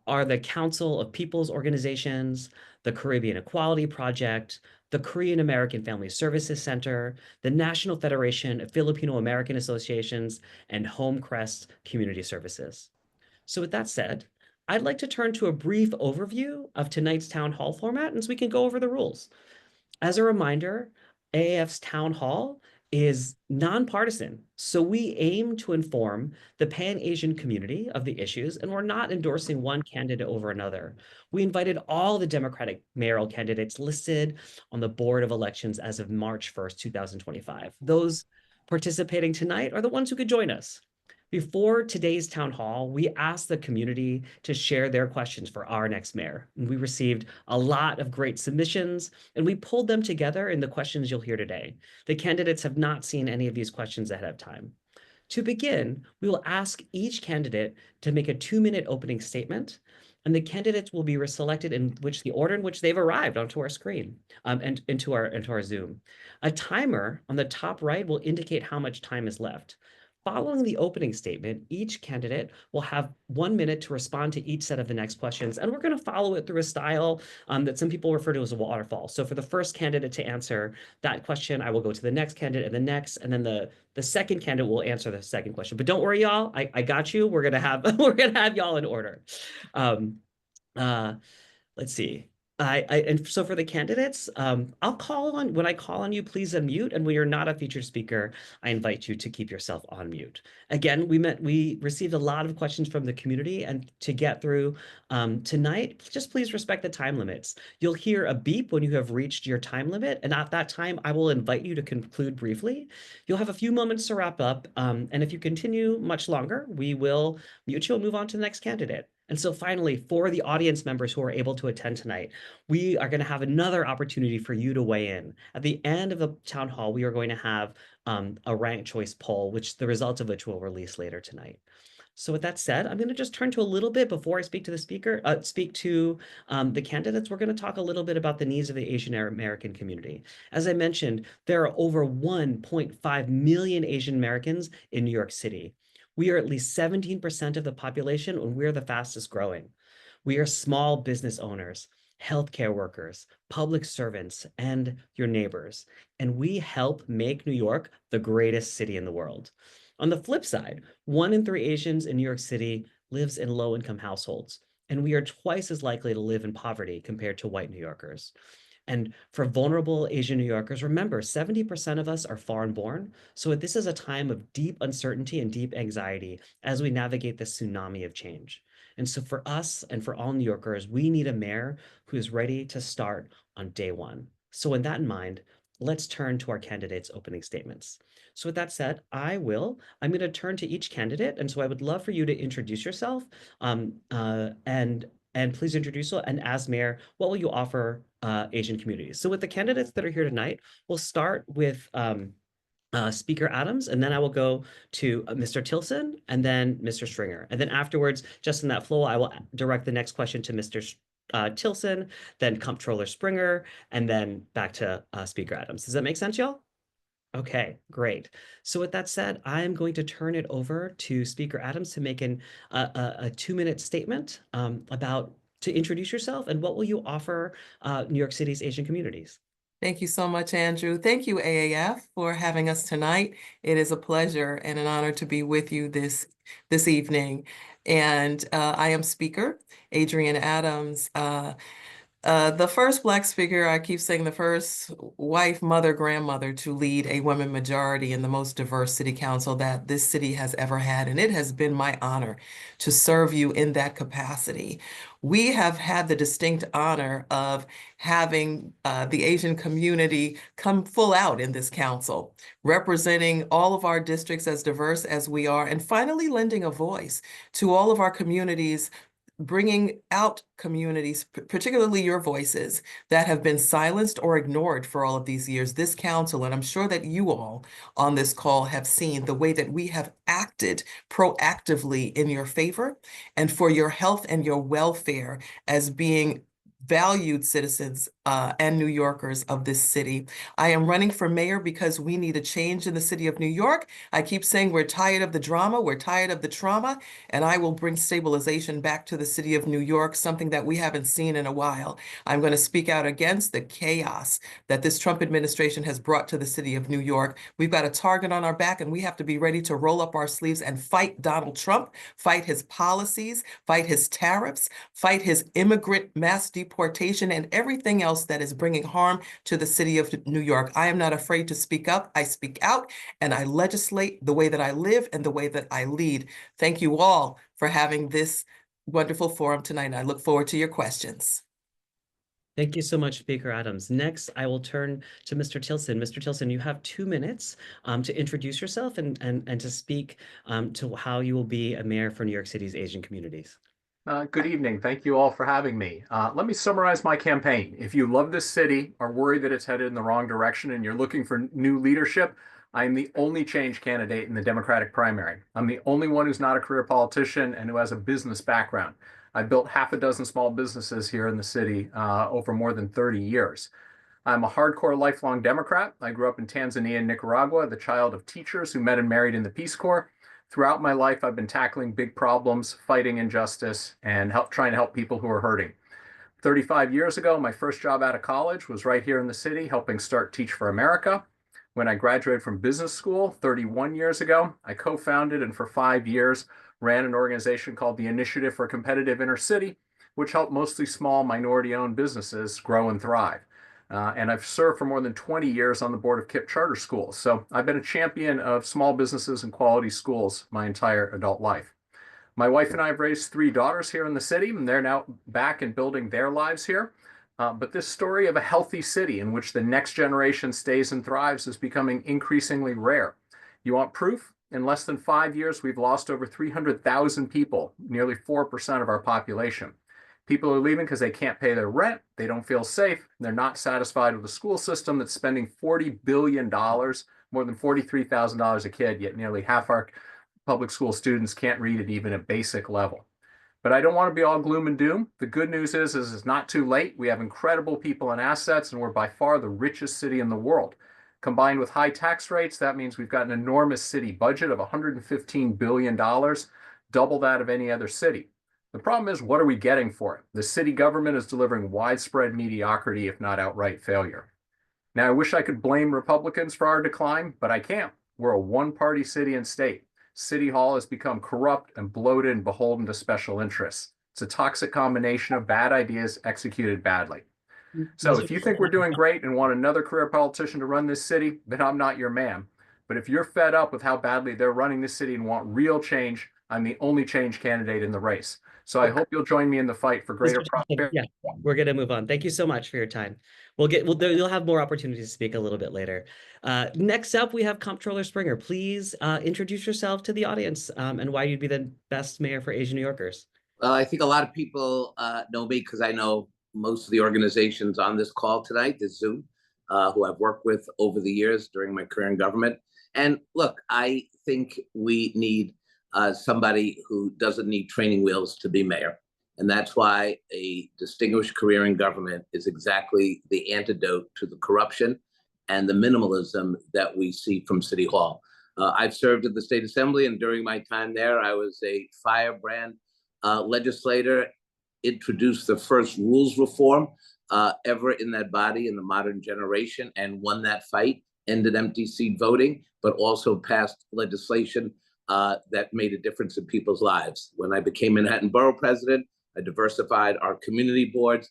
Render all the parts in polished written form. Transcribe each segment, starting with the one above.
are the Council of People's Organizations, the Caribbean Equality Project, the Korean American Family Services Center, the National Federation of Filipino American Associations, and Homecrest Community Services. So with that said, I'd like to turn to a brief overview of tonight's town hall format, and so we can go over the rules. As a reminder, AAF's town hall is nonpartisan, so we aim to inform the Pan-Asian community of the issues, and we're not endorsing one candidate over another. We invited all the Democratic mayoral candidates listed on the Board of Elections as of March 1st, 2025. Those participating tonight are the ones who could join us. Before today's town hall, we asked the community to share their questions for our next mayor. And we received a lot of great submissions, and we pulled them together in the questions you'll hear today. The candidates have not seen any of these questions ahead of time. To begin, we will ask each candidate to make a 2-minute opening statement, and the candidates will be selected in the order in which they've arrived onto our screen and into our Zoom. A timer on the top right will indicate how much time is left. Following the opening statement, each candidate will have 1 minute to respond to each set of the next questions, and we're going to follow it through a style that some people refer to as a waterfall. So for the first candidate to answer that question, I will go to the next candidate and the next, and then the second candidate will answer the second question. But don't worry, y'all, I got you. We're gonna have y'all in order. Let's see. And so for the candidates, when I call on you, please unmute. And when you're not a featured speaker, I invite you to keep yourself on mute. Again, we received a lot of questions from the community, and to get through tonight, just please respect the time limits. You'll hear a beep when you have reached your time limit. And at that time, I will invite you to conclude briefly. You'll have a few moments to wrap up. And if you continue much longer, we will mute you and move on to the next candidate. And so finally, for the audience members who are able to attend tonight, we are going to have another opportunity for you to weigh in. At the end of the town hall, we are going to have a ranked choice poll, the results of which we'll release later tonight. So with that said, I'm going to just turn to a little bit before I speak to the candidates. We're going to talk a little bit about the needs of the Asian American community. As I mentioned, there are over 1.5 million Asian Americans in New York City. We are at least 17% of the population, and we're the fastest growing. We are small business owners, healthcare workers, public servants, and your neighbors. And we help make New York the greatest city in the world. On the flip side, 1 in 3 Asians in New York City lives in low-income households, and we are twice as likely to live in poverty compared to white New Yorkers. And for vulnerable Asian New Yorkers, remember, 70% of us are foreign-born. So this is a time of deep uncertainty and deep anxiety as we navigate this tsunami of change. And so for us and for all New Yorkers, we need a mayor who is ready to start on day one. So with that in mind, let's turn to our candidates' opening statements. So with that said, I'm going to turn to each candidate. And so I would love for you to introduce yourself and please introduce yourself. And as mayor, what will you offer Asian communities? So with the candidates that are here tonight, we'll start with Speaker Adams, and then I will go to Mr. Tilson, and then Mr. Stringer. And then afterwards, just in that flow, I will direct the next question to Mr. Tilson, then Comptroller Springer, and then back to Speaker Adams. Does that make sense, y'all? Okay, great. So with that said, I'm going to turn it over to Speaker Adams to make a 2-minute statement to introduce yourself and what will you offer New York City's Asian communities. Thank you so much, Andrew. Thank you, AAF, for having us tonight. It is a pleasure and an honor to be with you this evening. And I am Speaker Adrienne Adams. The first Black speaker, I keep saying the first wife, mother, grandmother to lead a women majority in the most diverse city council that this city has ever had. And it has been my honor to serve you in that capacity. We have had the distinct honor of having the Asian community come full out in this council, representing all of our districts as diverse as we are, and finally lending a voice to all of our communities, bringing out communities, particularly your voices, that have been silenced or ignored for all of these years. This council, and I'm sure that you all on this call have seen the way that we have acted proactively in your favor and for your health and your welfare as being valued citizens and New Yorkers of this city. I am running for mayor because we need a change in the city of New York. I keep saying we're tired of the drama, we're tired of the trauma, and I will bring stabilization back to the city of New York, something that we haven't seen in a while. I'm going to speak out against the chaos that this Trump administration has brought to the city of New York. We've got a target on our back, and we have to be ready to roll up our sleeves and fight Donald Trump, fight his policies, fight his tariffs, fight his immigrant mass deportation, and everything else that is bringing harm to the city of New York. I am not afraid to speak up. I speak out, and I legislate the way that I live and the way that I lead. Thank you all for having this wonderful forum tonight, and I look forward to your questions. Thank you so much, Speaker Adams. Next, I will turn to Mr. Tilson. Mr. Tilson, you have 2 minutes to introduce yourself and to speak to how you will be a mayor for New York City's Asian communities. Good evening. Thank you all for having me. Let me summarize my campaign. If you love this city, are worried that it's headed in the wrong direction, and you're looking for new leadership, I am the only change candidate in the Democratic primary. I'm the only one who's not a career politician and who has a business background. I've built half a dozen small businesses here in the city over more than 30 years. I'm a hardcore lifelong Democrat. I grew up in Tanzania and Nicaragua, the child of teachers who met and married in the Peace Corps. Throughout my life, I've been tackling big problems, fighting injustice, and trying to help people who are hurting. 35 years ago, my first job out of college was right here in the city, helping start Teach for America. When I graduated from business school 31 years ago, I co-founded and for 5 years ran an organization called the Initiative for Competitive Inner City, which helped mostly small minority-owned businesses grow and thrive. And I've served for more than 20 years on the board of KIPP charter schools. So I've been a champion of small businesses and quality schools my entire adult life. My wife and I have raised 3 daughters here in the city, and they're now back and building their lives here. But this story of a healthy city in which the next generation stays and thrives is becoming increasingly rare. You want proof? In less than 5 years, we've lost over 300,000 people, nearly 4% of our population. People are leaving because they can't pay their rent, they don't feel safe, they're not satisfied with a school system that's spending $40 billion, more than $43,000 a kid, yet nearly half our public school students can't read at even a basic level. But I don't want to be all gloom and doom. The good news is it's not too late. We have incredible people and assets, and we're by far the richest city in the world. Combined with high tax rates, that means we've got an enormous city budget of $115 billion, double that of any other city. The problem is, what are we getting for it? The city government is delivering widespread mediocrity, if not outright failure. Now, I wish I could blame Republicans for our decline, but I can't. We're a one-party city and state. City Hall has become corrupt and bloated and beholden to special interests. It's a toxic combination of bad ideas executed badly. So if you think we're doing great and want another career politician to run this city, then I'm not your man. But if you're fed up with how badly they're running this city and want real change, I'm the only change candidate in the race. So I hope you'll join me in the fight for greater prosperity. Yeah, we're going to move on. Thank you so much for your time. You'll have more opportunities to speak a little bit later. Next up, we have Comptroller Springer. Please introduce yourself to the audience and why you'd be the best mayor for Asian New Yorkers. Well, I think a lot of people know me because I know most of the organizations on this call tonight, this Zoom, who I've worked with over the years during my career in government. And look, I think we need somebody who doesn't need training wheels to be mayor. And that's why a distinguished career in government is exactly the antidote to the corruption and the minimalism that we see from City Hall. I've served at the State Assembly, and during my time there, I was a firebrand legislator, introduced the first rules reform ever in that body in the modern generation, and won that fight, ended empty seat voting, but also passed legislation that made a difference in people's lives. When I became Manhattan Borough President, I diversified our community boards,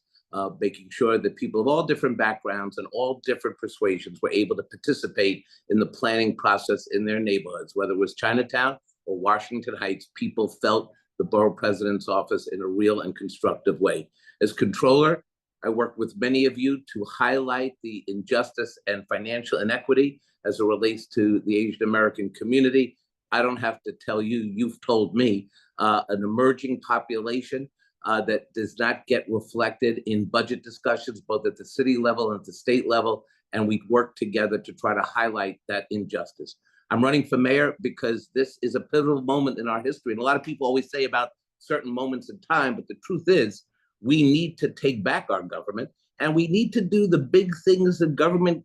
making sure that people of all different backgrounds and all different persuasions were able to participate in the planning process in their neighborhoods. Whether it was Chinatown or Washington Heights, people felt the borough president's office in a real and constructive way. As controller, I worked with many of you to highlight the injustice and financial inequity as it relates to the Asian American community. I don't have to tell you, you've told me, an emerging population that does not get reflected in budget discussions, both at the city level and at the state level, and we work together to try to highlight that injustice. I'm running for mayor because this is a pivotal moment in our history. And a lot of people always say about certain moments in time, but the truth is, We need to take back our government, and we need to do the big things that government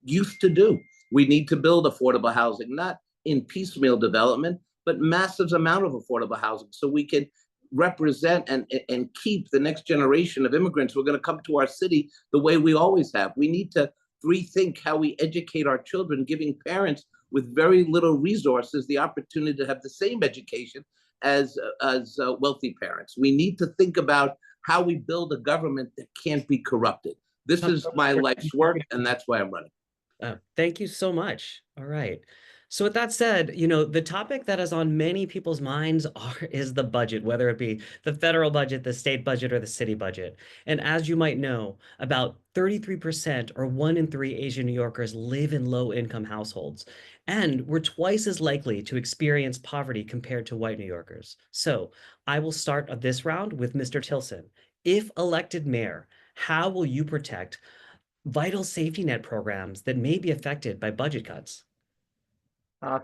used to do. We need to build affordable housing, not in piecemeal development, but massive amount of affordable housing so we can represent and keep the next generation of immigrants who are going to come to our city the way we always have. We need to rethink how we educate our children, giving parents with very little resources the opportunity to have the same education as wealthy parents. We need to think about how we build a government that can't be corrupted. This is my life's work, and that's why I'm running. Thank you so much. All right. So with that said, the topic that is on many people's minds is the budget, whether it be the federal budget, the state budget, or the city budget. And as you might know, about 33% or 1 in 3 Asian New Yorkers live in low-income households. And we're twice as likely to experience poverty compared to white New Yorkers. So I will start this round with Mr. Tilson. If elected mayor, how will you protect vital safety net programs that may be affected by budget cuts?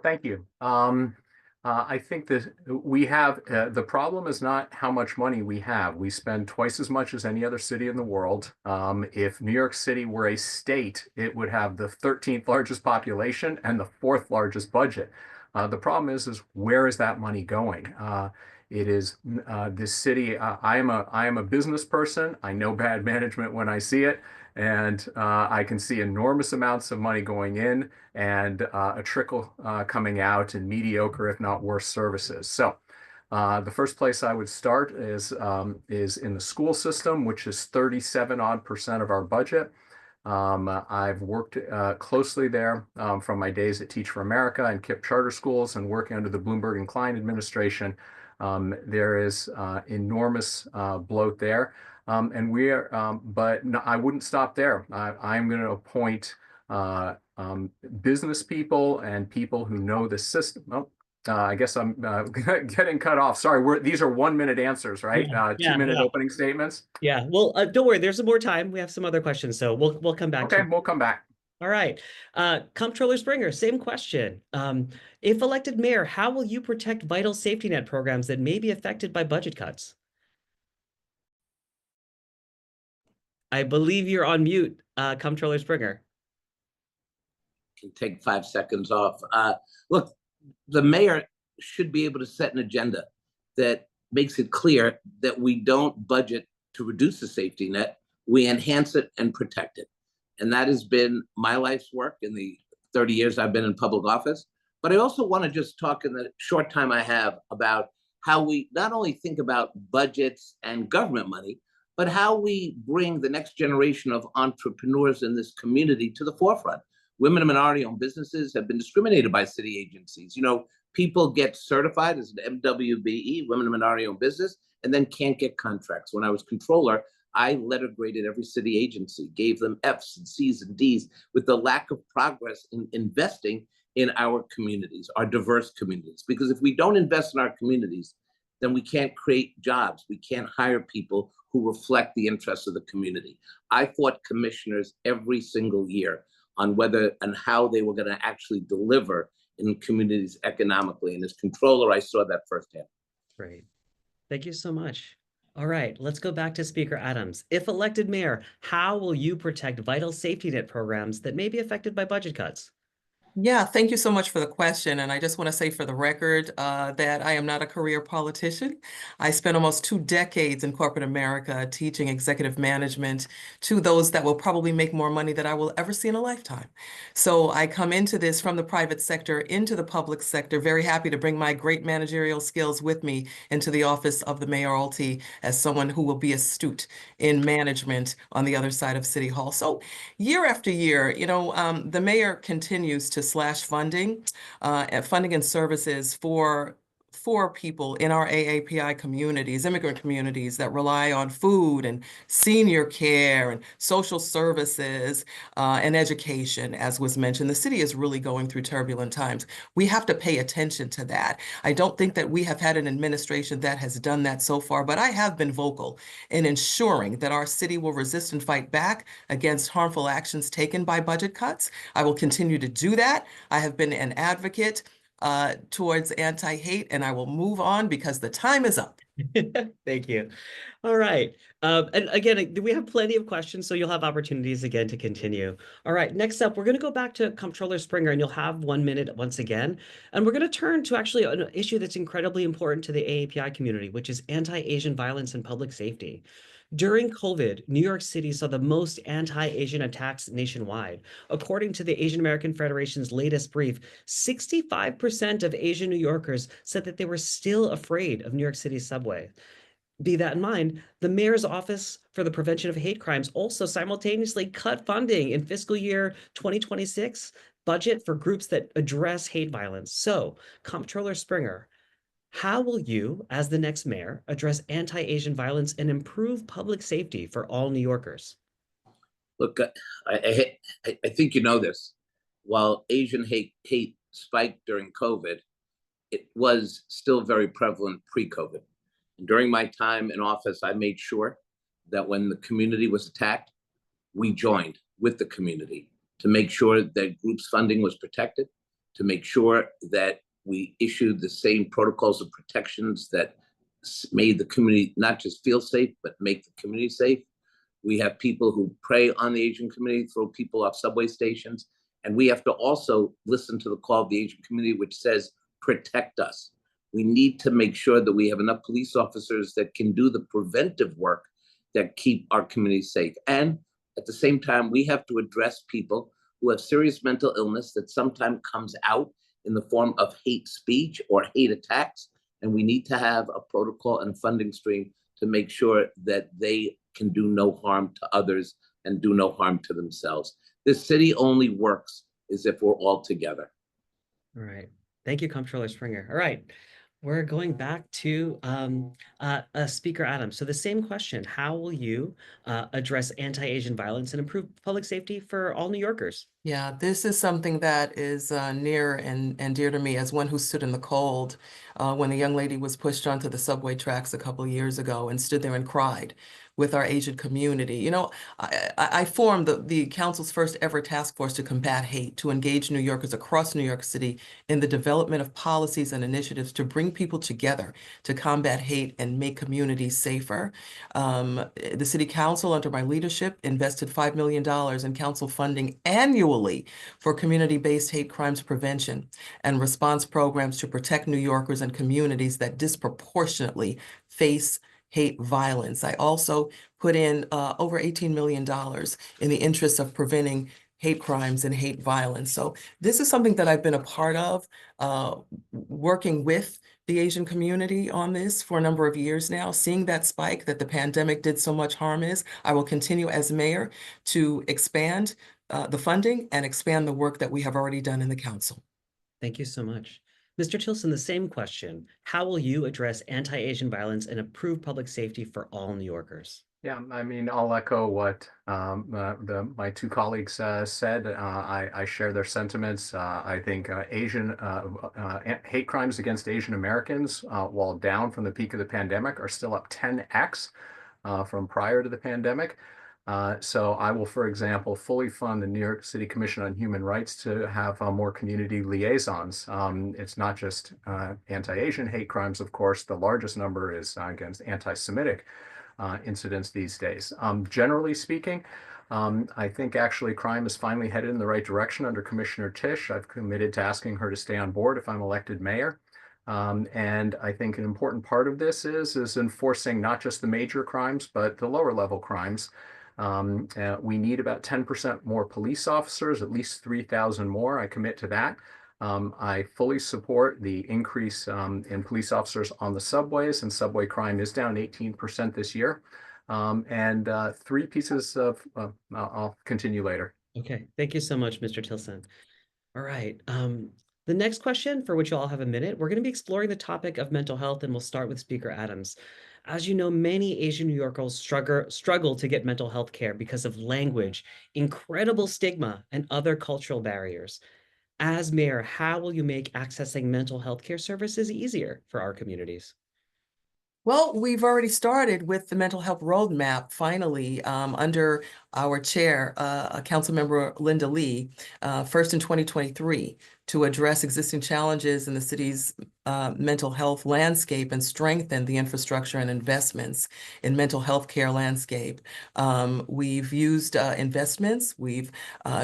Thank you. I think that we have, the problem is not how much money we have. We spend twice as much as any other city in the world. If New York City were a state, it would have the 13th largest population and the 4th largest budget. The problem is where is that money going? It is this city. I am a business person. I know bad management when I see it. And I can see enormous amounts of money going in and a trickle coming out in mediocre, if not worse, services. So the first place I would start is in the school system, which is 37% of our budget. I've worked closely there from my days at Teach for America and KIPP charter schools and working under the Bloomberg and Klein administration. There is enormous bloat there. And we are, but no, I wouldn't stop there. I'm going to appoint business people and people who know the system. Oh, I guess I'm getting cut off. Sorry, these are 1-minute answers, right? Yeah, 2-minute yeah. opening statements. Yeah. Well, don't worry. There's some more time. We have some other questions, so we'll come back Okay, to. we'll come back. All right. Comptroller Springer, same question. If elected mayor, how will you protect vital safety net programs that may be affected by budget cuts? I believe you're on mute, Comptroller Springer. Can take 5 seconds off. Look, the mayor should be able to set an agenda that makes it clear that we don't budget to reduce the safety net, we enhance it and protect it. And that has been my life's work in the 30 years I've been in public office. But I also want to just talk in the short time I have about how we not only think about budgets and government money, but how we bring the next generation of entrepreneurs in this community to the forefront. Women and minority-owned businesses have been discriminated by city agencies. People get certified as an MWBE, women and minority-owned business, and then can't get contracts. When I was controller, I letter graded every city agency, gave them F's and C's and D's with the lack of progress in investing in our communities, our diverse communities. Because if we don't invest in our communities, then we can't create jobs. We can't hire people who reflect the interests of the community. I fought commissioners every single year on whether and how they were going to actually deliver in communities economically. And as controller, I saw that firsthand. Great. Thank you so much. All right, let's go back to Speaker Adams. If elected mayor, how will you protect vital safety net programs that may be affected by budget cuts? Yeah, thank you so much for the question. And I just want to say for the record that I am not a career politician. I spent almost 2 decades in corporate America teaching executive management to those that will probably make more money than I will ever see in a lifetime. So I come into this from the private sector into the public sector, very happy to bring my great managerial skills with me into the office of the mayoralty as someone who will be astute in management on the other side of City Hall. So year after year, the mayor continues to slash funding and services for people in our AAPI communities, immigrant communities that rely on food and senior care and social services and education, as was mentioned. The city is really going through turbulent times. We have to pay attention to that. I don't think that we have had an administration that has done that so far, but I have been vocal in ensuring that our city will resist and fight back against harmful actions taken by budget cuts. I will continue to do that. I have been an advocate towards anti-hate, and I will move on because the time is up. Thank you. All right. And again, we have plenty of questions, so you'll have opportunities again to continue. All right. Next up, we're going to go back to Comptroller Springer, and you'll have 1 minute once again. And we're going to turn to actually an issue that's incredibly important to the AAPI community, which is anti-Asian violence and public safety. During COVID, New York City saw the most anti-Asian attacks nationwide. According to the Asian American Federation's latest brief, 65% of Asian New Yorkers said that they were still afraid of New York City's subway. Be that in mind, the mayor's office for the prevention of hate crimes also simultaneously cut funding in fiscal year 2026 budget for groups that address hate violence. So, Comptroller Springer, how will you, as the next mayor, address anti-Asian violence and improve public safety for all New Yorkers? Look, I think you know this. While Asian hate spiked during COVID, it was still very prevalent pre-COVID. And during my time in office, I made sure that when the community was attacked, we joined with the community to make sure that groups funding was protected, to make sure that we issued the same protocols of protections that made the community not just feel safe, but make the community safe. We have people who prey on the Asian community, throw people off subway stations. And we have to also listen to the call of the Asian community, which says, protect us. We need to make sure that we have enough police officers that can do the preventive work that keep our community safe. And at the same time, we have to address people who have serious mental illness that sometimes comes out in the form of hate speech or hate attacks. And we need to have a protocol and a funding stream to make sure that they can do no harm to others and do no harm to themselves. This city only works as if we're all together. All right. Thank you, Comptroller Springer. All right. We're going back to Speaker Adams. So the same question, how will you address anti-Asian violence and improve public safety for all New Yorkers? Yeah, this is something that is near and dear to me as one who stood in the cold when a young lady was pushed onto the subway tracks a couple of years ago and stood there and cried with our Asian community. You know, I formed the council's first ever task force to combat hate, to engage New Yorkers across New York City in the development of policies and initiatives to bring people together to combat hate and make communities safer. The city council, under my leadership, invested $5 million in council funding annually for community-based hate crimes prevention and response programs to protect New Yorkers and communities that disproportionately face hate violence. I also put in over $18 million in the interest of preventing hate crimes and hate violence. So this is something that I've been a part of, working with the Asian community on this for a number of years now, seeing that spike that the pandemic did so much harm is. I will continue as mayor to expand the funding and expand the work that we have already done in the council. Thank you so much. Mr. Tilson, the same question. How will you address anti-Asian violence and improve public safety for all New Yorkers? Yeah, I mean, I'll echo what my two colleagues said. I share their sentiments. I think hate crimes against Asian Americans, while down from the peak of the pandemic, are still up 10x from prior to the pandemic. So I will, for example, fully fund the New York City Commission on Human Rights to have more community liaisons. It's not just anti-Asian hate crimes, of course. The largest number is against anti-Semitic incidents these days. Generally speaking, I think actually crime is finally headed in the right direction under Commissioner Tisch. I've committed to asking her to stay on board if I'm elected mayor. And I think an important part of this is enforcing not just the major crimes, but the lower level crimes. We need about 10% more police officers, at least 3,000 more. I commit to that. I fully support the increase in police officers on the subways, and subway crime is down 18% this year. And three pieces of, I'll continue later. Okay, thank you so much, Mr. Tilson. All right. The next question, for which you all have a minute, we're going to be exploring the topic of mental health, and we'll start with Speaker Adams. As you know, many Asian New Yorkers struggle to get mental health care because of language, incredible stigma, and other cultural barriers. As mayor, how will you make accessing mental health care services easier for our communities? Well, we've already started with the mental health roadmap, finally, under our chair, Councilmember Linda Lee, first in 2023, to address existing challenges in the city's mental health landscape and strengthen the infrastructure and investments in mental health care landscape. We've used investments. We've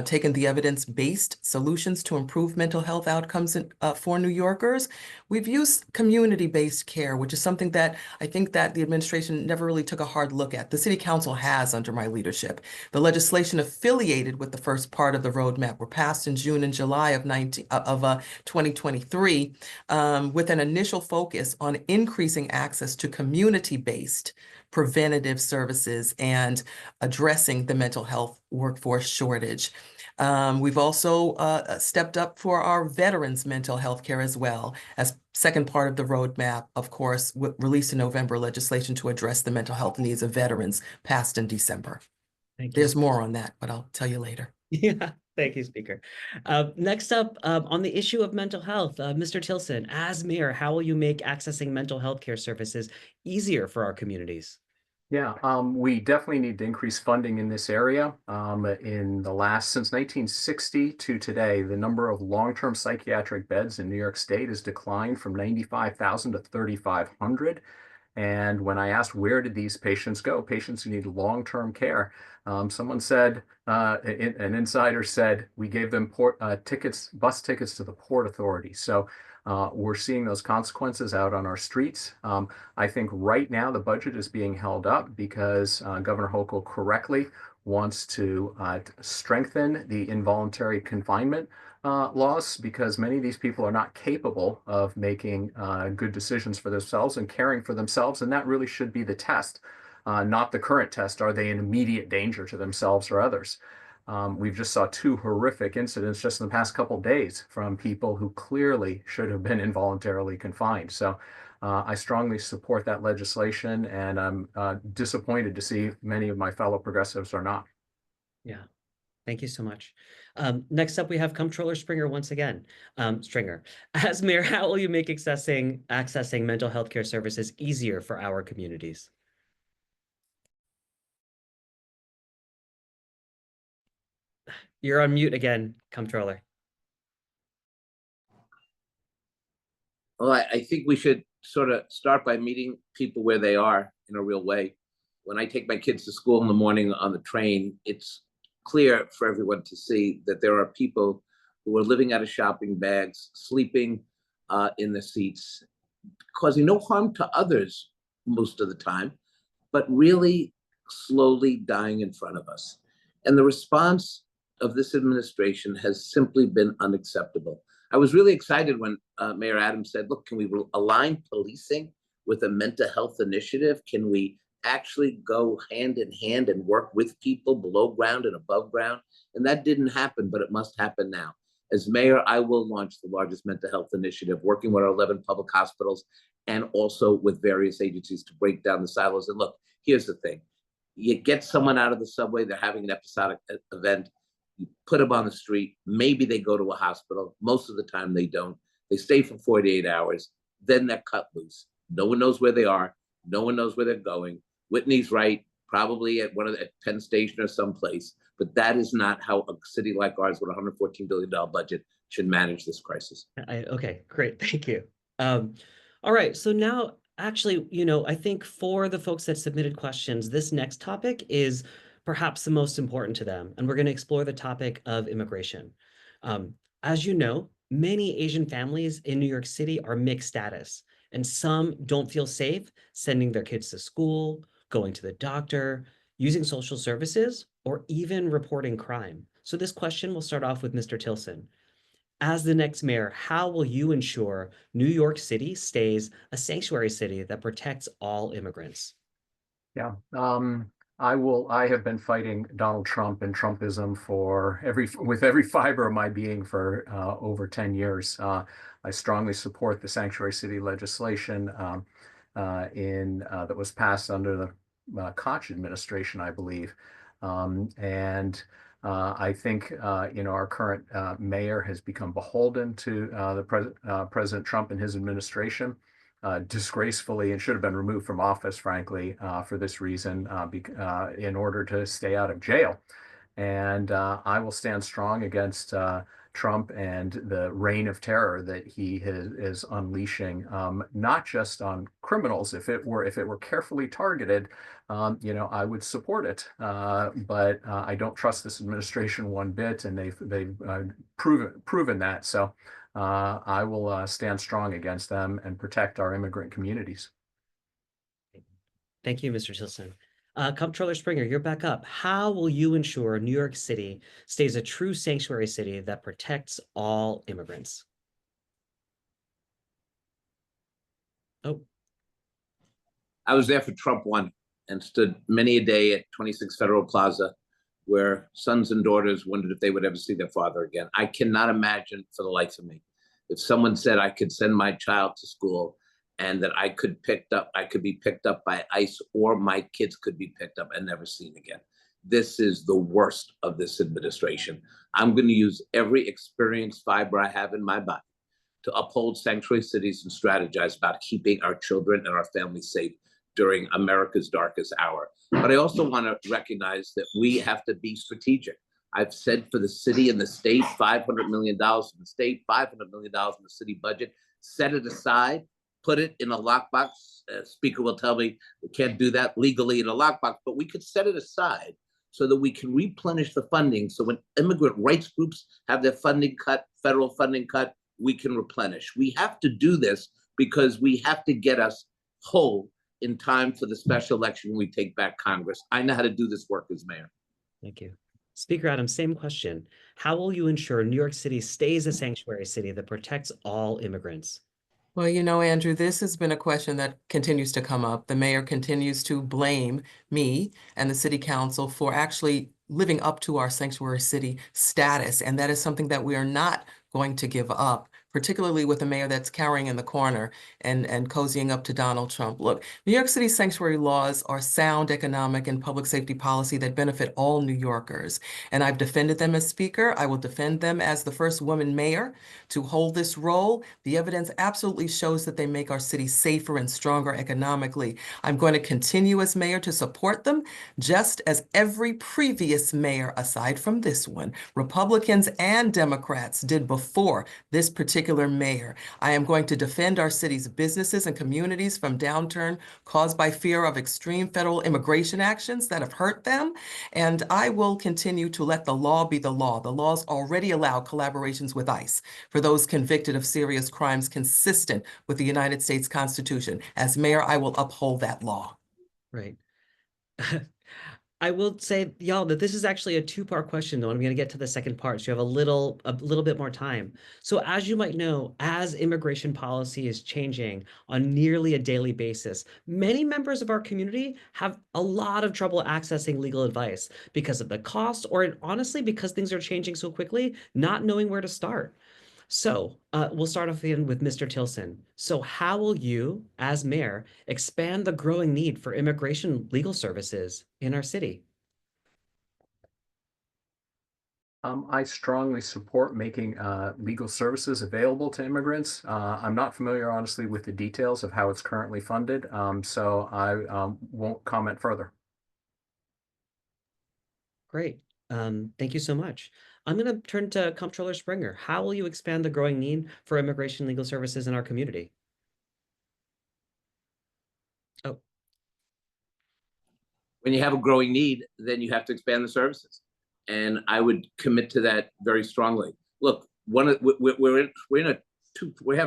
taken the evidence-based solutions to improve mental health outcomes for New Yorkers. We've used community-based care, which is something that I think that the administration never really took a hard look at. The City Council has under my leadership. The legislation affiliated with the first part of the roadmap were passed in June and July of 2023, with an initial focus on increasing access to community-based preventative services and addressing the mental health workforce shortage. We've also stepped up for our veterans' mental health care as well, as second part of the roadmap, of course, released in November legislation to address the mental health needs of veterans, passed in December. Thank you. There's more on that, but I'll tell you later. Yeah, thank you, Speaker. Next up, on the issue of mental health, Mr. Tilson, as mayor, how will you make accessing mental health care services easier for our communities? Yeah, we definitely need to increase funding in this area. Since 1960 to today, the number of long-term psychiatric beds in New York State has declined from 95,000 to 3,500. And when I asked where did these patients go, patients who need long-term care, someone said, an insider said, we gave them bus tickets to the Port Authority. So we're seeing those consequences out on our streets. I think right now the budget is being held up because Governor Hochul correctly wants to strengthen the involuntary confinement laws, because many of these people are not capable of making good decisions for themselves and caring for themselves. And that really should be the test, not the current test. Are they in immediate danger to themselves or others? We've just saw two horrific incidents just in the past couple of days from people who clearly should have been involuntarily confined. So I strongly support that legislation, and I'm disappointed to see many of my fellow progressives are not. Yeah, thank you so much. Next up, we have Comptroller Springer once again. Stringer, as mayor, how will you make accessing mental health care services easier for our communities? You're on mute again, Comptroller. Well, I think we should sort of start by meeting people where they are in a real way. When I take my kids to school in the morning on the train, it's clear for everyone to see that there are people who are living out of shopping bags, sleeping in the seats, causing no harm to others most of the time, but really slowly dying in front of us. And the response of this administration has simply been unacceptable. I was really excited when Mayor Adams said, look, can we align policing with a mental health initiative? Can we actually go hand in hand and work with people below ground and above ground? And that didn't happen, but it must happen now. As mayor, I will launch the largest mental health initiative, working with our 11 public hospitals and also with various agencies to break down the silos. And look, here's the thing. You get someone out of the subway, they're having an episodic event, you put them on the street, maybe they go to a hospital. Most of the time they don't. They stay for 48 hours, then they're cut loose. No one knows where they are. No one knows where they're going. Whitney's right, probably at Penn Station or someplace, but that is not how a city like ours with a $114 billion budget should manage this crisis. Okay, great, thank you. All right, so now actually, I think for the folks that submitted questions, this next topic is perhaps the most important to them, and we're going to explore the topic of immigration. As you know, many Asian families in New York City are mixed status, and some don't feel safe sending their kids to school, going to the doctor, using social services, or even reporting crime. So this question will start off with Mr. Tilson. As the next mayor, how will you ensure New York City stays a sanctuary city that protects all immigrants? Yeah, I have been fighting Donald Trump and Trumpism with every fiber of my being for over 10 years. I strongly support the sanctuary city legislation that was passed under the Koch administration, I believe. I think our current mayor has become beholden to President Trump and his administration. disgracefully and should have been removed from office, frankly, for this reason, in order to stay out of jail. And I will stand strong against Trump and the reign of terror that he is unleashing, not just on criminals. If it were carefully targeted, I would support it. But I don't trust this administration one bit, and they've proven that. So I will stand strong against them and protect our immigrant communities. Thank you, Mr. Tilson. Comptroller Springer, you're back up. How will you ensure New York City stays a true sanctuary city that protects all immigrants? Oh, I was there for Trump 1 and stood many a day at 26 Federal Plaza where sons and daughters wondered if they would ever see their father again. I cannot imagine for the life of me if someone said I could send my child to school and that I could be picked up by ICE, or my kids could be picked up and never seen again. This is the worst of this administration. I'm going to use every experienced fiber I have in my body to uphold sanctuary cities and strategize about keeping our children and our families safe during America's darkest hour. But I also want to recognize that we have to be strategic. I've said for the city and the state, $500 million in the state, $500 million in the city budget, set it aside, put it in a lockbox. Speaker will tell me we can't do that legally in a lockbox, but we could set it aside so that we can replenish the funding. So when immigrant rights groups have their funding cut, federal funding cut, we can replenish. We have to do this because we have to get us whole in time for the special election when we take back Congress. I know how to do this work as mayor. thank you. Speaker Adams, same question. How will you ensure New York City stays a sanctuary city that protects all immigrants? Well, you know, Andrew, this has been a question that continues to come up. The mayor continues to blame me and the city council for actually living up to our sanctuary city status. And that is something that we are not going to give up, particularly with a mayor that's cowering in the corner and cozying up to Donald Trump. Look, New York City sanctuary laws are sound economic and public safety policy that benefit all New Yorkers. And I've defended them as speaker. I will defend them as the first woman mayor to hold this role. The evidence absolutely shows that they make our city safer and stronger economically. I'm going to continue as mayor to support them, just as every previous mayor, aside from this one, Republicans and Democrats did before this particular mayor. I am going to defend our city's businesses and communities from downturn caused by fear of extreme federal immigration actions that have hurt them. And I will continue to let the law be the law. The laws already allow collaborations with ICE for those convicted of serious crimes consistent with the United States Constitution. As mayor, I will uphold that law. Right. I will say, y'all, that this is actually a two-part question, though. I'm going to get to the second part, so you have a little bit more time. So as you might know, as immigration policy is changing on nearly a daily basis, many members of our community have a lot of trouble accessing legal advice because of the cost, or honestly, because things are changing so quickly, not knowing where to start. So we'll start off again with Mr. Tilson. So how will you, as mayor, expand the growing need for immigration legal services in our city? I strongly support making legal services available to immigrants. I'm not familiar, honestly, with the details of how it's currently funded, so I won't comment further. Great. Thank you so much. I'm going to turn to Comptroller Springer. How will you expand the growing need for immigration legal services in our community? Oh, When you have a growing need, then you have to expand the services. And I would commit to that very strongly. Look, we have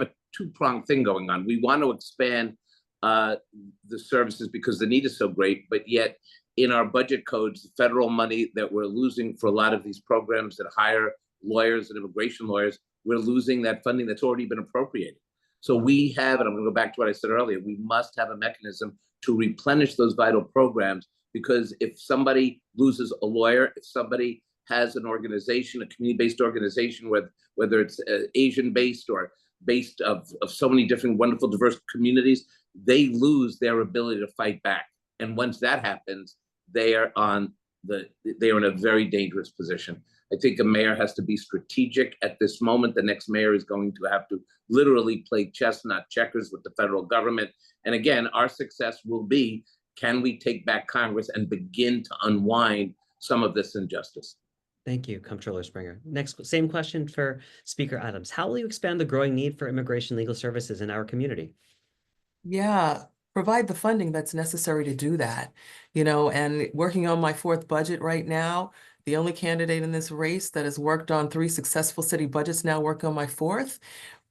a two-pronged thing going on. We want to expand the services because the need is so great, but yet in our budget codes, the federal money that we're losing for a lot of these programs that hire lawyers and immigration lawyers, we're losing that funding that's already been appropriated. So we have, and I'm going to go back to what I said earlier, we must have a mechanism to replenish those vital programs, because if somebody loses a lawyer, if somebody has an organization, a community-based organization, whether it's Asian-based or based of so many different wonderful, diverse communities, they lose their ability to fight back. And once that happens, they are in a very dangerous position. I think a mayor has to be strategic at this moment. The next mayor is going to have to literally play chess, not checkers, with the federal government. And again, our success will be, can we take back Congress and begin to unwind some of this injustice? Thank you, Comptroller Springer. Next, same question for Speaker Adams. How will you expand the growing need for immigration legal services in our community? Yeah, provide the funding that's necessary to do that, and working on my fourth budget right now, the only candidate in this race that has worked on 3 successful city budgets, now working on my fourth.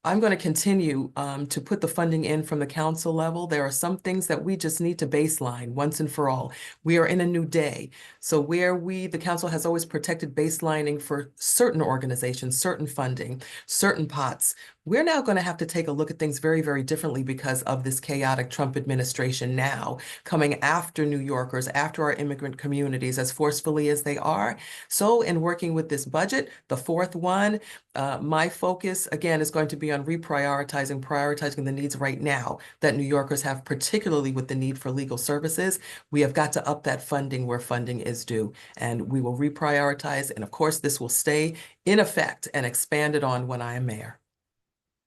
I'm going to continue to put the funding in from the council level. There are some things that we just need to baseline once and for all. We are in a new day. So where the council has always protected baselining for certain organizations, certain funding, certain pots, we're now going to have to take a look at things very, very differently because of this chaotic Trump administration now coming after New Yorkers, after our immigrant communities as forcefully as they are. So in working with this budget, the fourth one, my focus, again, is going to be on prioritizing the needs right now that New Yorkers have, particularly with the need for legal services. We have got to up that funding where funding is due, and we will reprioritize. And of course, this will stay in effect and expanded on when I am mayor.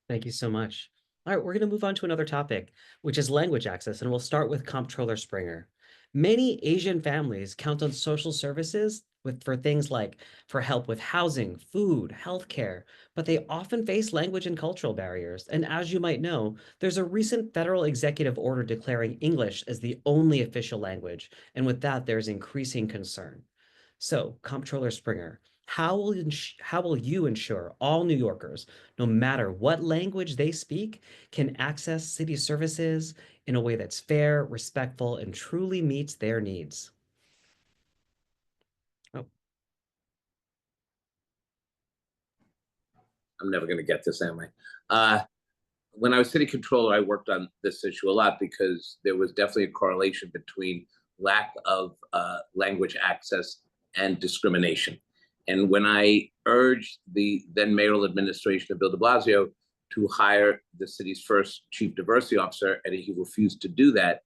Thank you so much. All right, we're going to move on to another topic, which is language access, and we'll start with Comptroller Springer. Many Asian families count on social services for things like for help with housing, food, healthcare, but they often face language and cultural barriers. And as you might know, there's a recent federal executive order declaring English as the only official language, and with that, there's increasing concern. So, Comptroller Springer, how will you ensure all New Yorkers, no matter what language they speak, can access city services in a way that's fair, respectful, and truly meets their needs? Oh, I'm never going to get this, am I? When I was city controller, I worked on this issue a lot because there was definitely a correlation between lack of language access and discrimination. And when I urged the then mayoral administration of Bill de Blasio to hire the city's first chief diversity officer, and he refused to do that,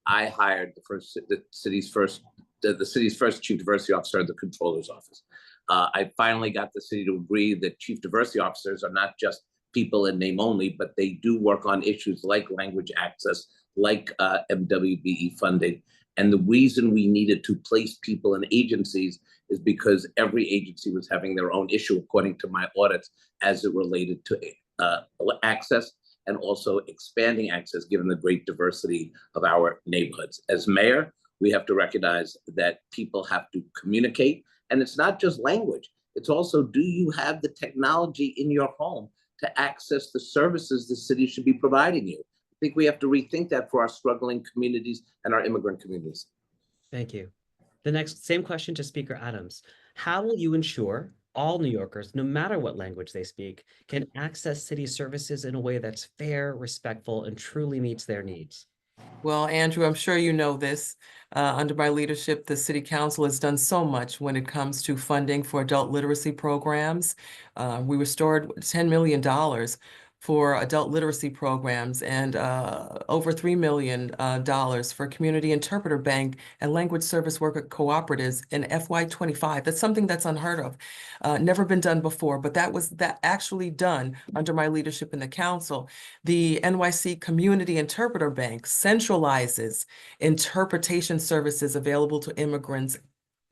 I hired the city's first chief diversity officer at the controller's office. I finally got the city to agree that chief diversity officers are not just people in name only, but they do work on issues like language access, like MWBE funding. And the reason we needed to place people in agencies is because every agency was having their own issue, according to my audits, as it related to access and also expanding access, given the great diversity of our neighborhoods. As mayor, we have to recognize that people have to communicate. And it's not just language. It's also, do you have the technology in your home to access the services the city should be providing you? I think we have to rethink that for our struggling communities and our immigrant communities. thank you. The next, same question to Speaker Adams. How will you ensure all New Yorkers, no matter what language they speak, can access city services in a way that's fair, respectful, and truly meets their needs? Well, Andrew, I'm sure you know this. Under my leadership, the City Council has done so much when it comes to funding for adult literacy programs. We restored $10 million for adult literacy programs and over $3 million for community interpreter bank and language service worker cooperatives in FY25. That's something that's unheard of, never been done before, but that actually done under my leadership in the council. The NYC Community Interpreter Bank centralizes interpretation services available to immigrants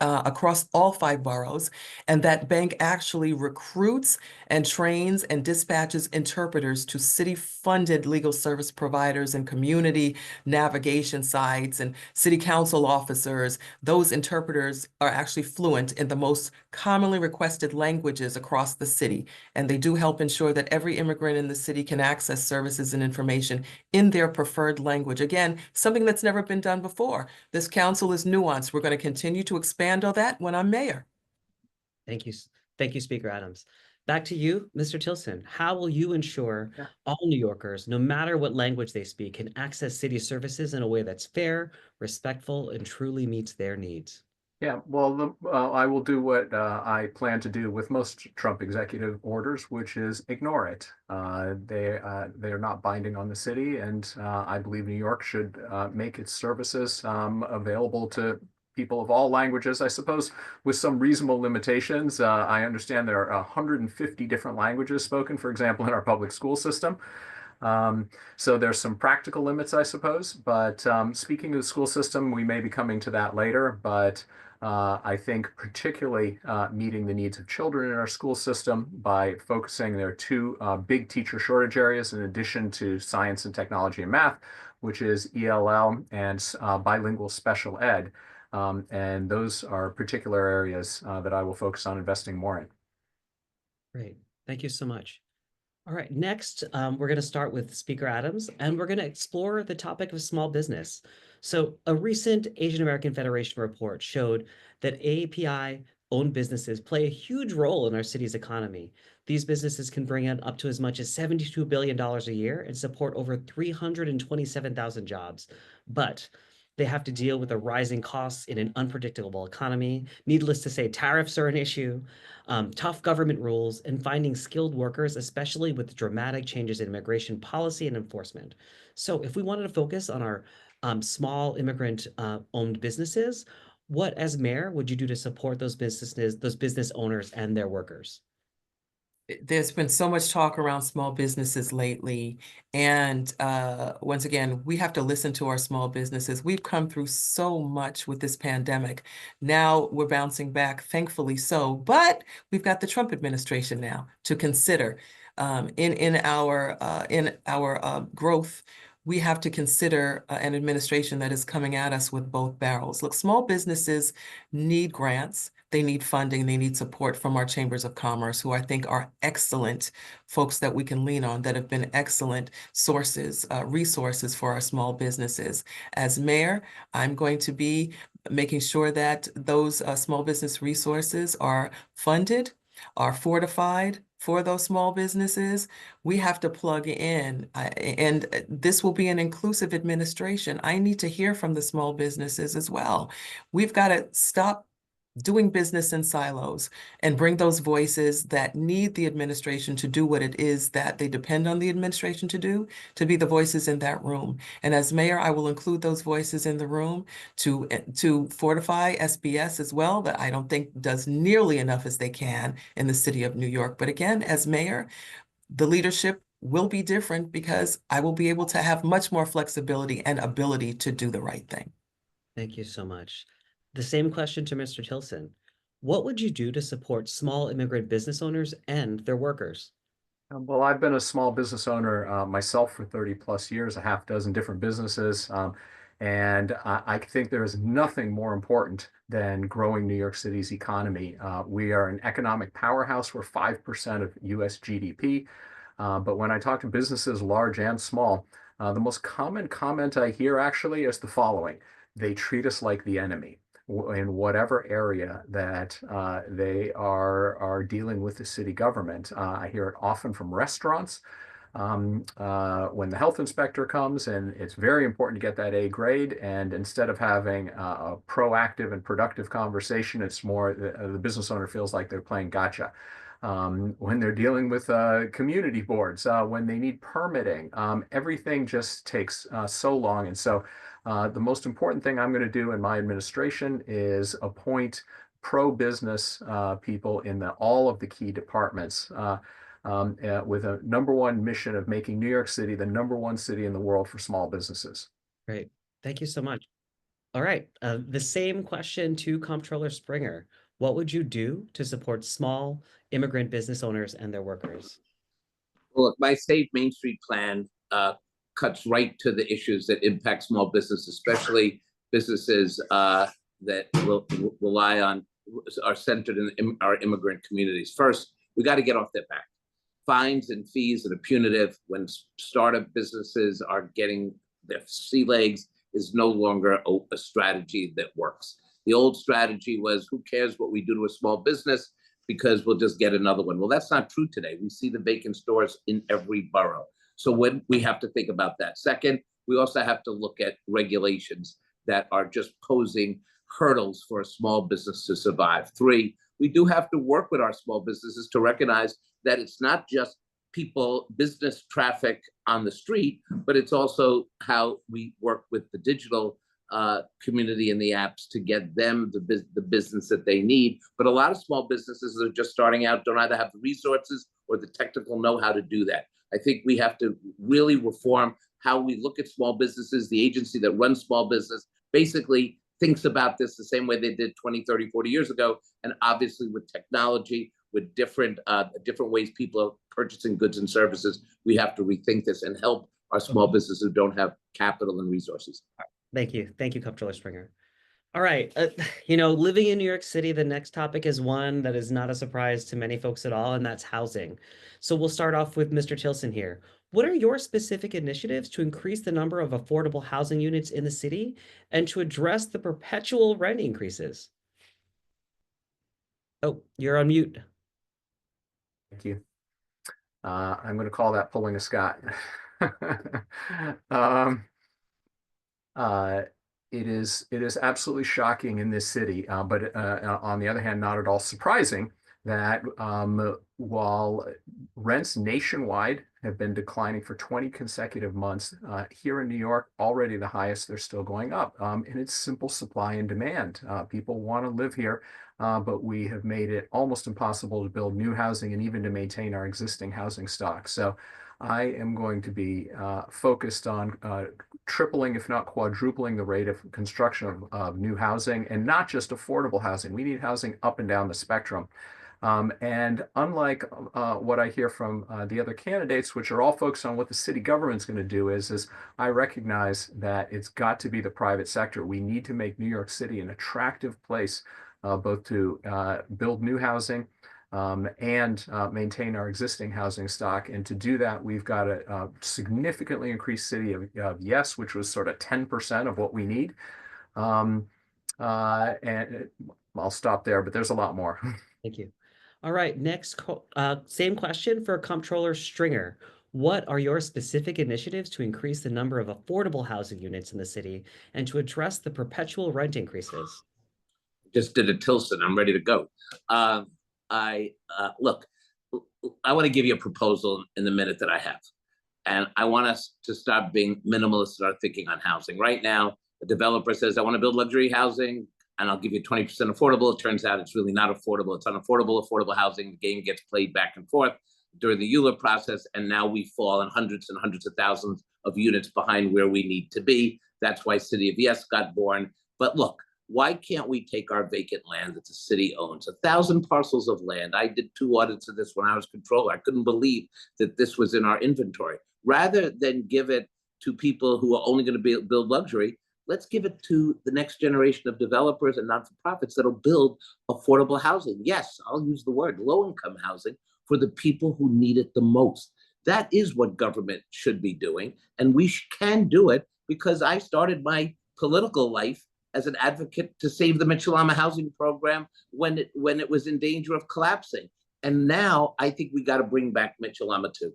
across all 5 boroughs, and that bank actually recruits and trains and dispatches interpreters to city-funded legal service providers and community navigation sites and city council officers. Those interpreters are actually fluent in the most commonly requested languages across the city, and they do help ensure that every immigrant in the city can access services and information in their preferred language. Again, something that's never been done before. This council is nuanced. We're going to continue to expand on that when I'm mayor. Thank you. Thank you, Speaker Adams. Back to you, Mr. Tilson. How will you ensure all New Yorkers, no matter what language they speak, can access city services in a way that's fair, respectful, and truly meets their needs? Yeah, well, I will do what I plan to do with most Trump executive orders, which is ignore it. They are not binding on the city, and I believe New York should make its services available to people of all languages, I suppose, with some reasonable limitations. I understand there are 150 different languages spoken, for example, in our public school system. So there's some practical limits, I suppose. But speaking of the school system, we may be coming to that later. But I think particularly meeting the needs of children in our school system by focusing, there are two big teacher shortage areas in addition to science and technology and math, which is ELL and bilingual special ed. And those are particular areas that I will focus on investing more in. Great. Thank you so much. All right, next, we're going to start with Speaker Adams, and we're going to explore the topic of small business. So a recent Asian American Federation report showed that AAPI-owned businesses play a huge role in our city's economy. These businesses can bring in up to as much as $72 billion a year and support over 327,000 jobs. But they have to deal with the rising costs in an unpredictable economy. Needless to say, tariffs are an issue, tough government rules, and finding skilled workers, especially with dramatic changes in immigration policy and enforcement. So if we wanted to focus on our small immigrant owned businesses, what as mayor would you do to support those businesses, those business owners and their workers? There's been so much talk around small businesses lately. And once again, we have to listen to our small businesses. We've come through so much with this pandemic. Now we're bouncing back, thankfully so. But we've got the Trump administration now to consider in our growth. We have to consider an administration that is coming at us with both barrels. Look, small businesses need grants. They need funding, they need support from our chambers of commerce, who I think are excellent folks that we can lean on, that have been excellent sources, resources for our small businesses. As mayor, I'm going to be making sure that those small business resources are funded, are fortified for those small businesses. We have to plug in, and this will be an inclusive administration. I need to hear from the small businesses as well. We've got to stop doing business in silos and bring those voices that need the administration to do what it is that they depend on the administration to do, to be the voices in that room. And as mayor, I will include those voices in the room to fortify SBS as well, that I don't think does nearly enough as they can in the city of New York. But again, as mayor, the leadership will be different because I will be able to have much more flexibility and ability to do the right thing. Thank you so much. The same question to Mr. Tilson. What would you do to support small immigrant business owners and their workers? Well, I've been a small business owner myself for 30 plus years, a half dozen different businesses. And I think there is nothing more important than growing New York City's economy. We are an economic powerhouse. We're 5% of US GDP. But when I talk to businesses large and small, the most common comment I hear actually is the following: they treat us like the enemy in whatever area that they are dealing with the city government. I hear it often from restaurants when the health inspector comes, and it's very important to get that A grade. And instead of having a proactive and productive conversation, it's more the business owner feels like they're playing gotcha. When they're dealing with community boards, when they need permitting, everything just takes so long. And so the most important thing I'm going to do in my administration is appoint pro-business people in all of the key departments with a #1 mission of making New York City the #1 city in the world for small businesses. Great. Thank you so much. All right. The same question to Comptroller Springer. What would you do to support small immigrant business owners and their workers? Well, look, my Save Main Street plan cuts right to the issues that impact small business, especially businesses that will rely on, are centered in our immigrant communities. First, we got to get off their back. Fines and fees that are punitive when startup businesses are getting their sea legs is no longer a strategy that works. The old strategy was, who cares what we do to a small business because we'll just get another one. Well, that's not true today. We see the vacant stores in every borough. So when we have to think about that. Second, we also have to look at regulations that are just posing hurdles for a small business to survive. Three, we do have to work with our small businesses to recognize that it's not just people, business traffic on the street, but it's also how we work with the digital community in the apps to get them the business that they need. But a lot of small businesses that are just starting out don't either have the resources or the technical know-how to do that. I think we have to really reform how we look at small businesses. The agency that runs small business basically thinks about this the same way they did 20, 30, 40 years ago. And obviously with technology, with different ways people are purchasing goods and services, we have to rethink this and help our small businesses who don't have capital and resources. Thank you. Thank you, Comptroller Springer. All right. Living in New York City, the next topic is one that is not a surprise to many folks at all, and that's housing. So we'll start off with Mr. Tilson here. What are your specific initiatives to increase the number of affordable housing units in the city and to address the perpetual rent increases? Oh, you're on mute. Thank you. I'm going to call that pulling a Scott. It is absolutely shocking in this city, but on the other hand, not at all surprising that while rents nationwide have been declining for 20 consecutive months, here in New York, already the highest, they're still going up. And it's simple supply and demand. People want to live here, but we have made it almost impossible to build new housing and even to maintain our existing housing stock. So I am going to be focused on tripling, if not quadrupling, the rate of construction of new housing, and not just affordable housing. We need housing up and down the spectrum. And unlike what I hear from the other candidates, which are all focused on what the city government's going to do, is I recognize that it's got to be the private sector. We need to make New York City an attractive place, both to build new housing and maintain our existing housing stock. And to do that, we've got to significantly increase city of yes, which was sort of 10% of what we need. And I'll stop there, but there's a lot more. Thank you. All right, next, same question for Comptroller Stringer. What are your specific initiatives to increase the number of affordable housing units in the city and to address the perpetual rent increases? Just did a Tilson. I'm ready to go. Look, I want to give you a proposal in the minute that I have. And I want us to stop being minimalist in our thinking on housing. Right now, a developer says, I want to build luxury housing and I'll give you 20% affordable. It turns out it's really not affordable. It's unaffordable. Affordable housing, the game gets played back and forth during the Euler process. And now we fall in hundreds and hundreds of thousands of units behind where we need to be. That's why City of Yes got born. But look, why can't we take our vacant land that the city owns, 1,000 parcels of land? I did 2 audits of this when I was controller. I couldn't believe that this was in our inventory. Rather than give it to people who are only going to build luxury, let's give it to the next generation of developers and not-for-profits that'll build affordable housing. Yes, I'll use the word low-income housing for the people who need it the most. That is what government should be doing, and we can do it because I started my political life as an advocate to save the Mitchell-Lama housing program when it was in danger of collapsing. And now I think we got to bring back Mitchell-Lama too.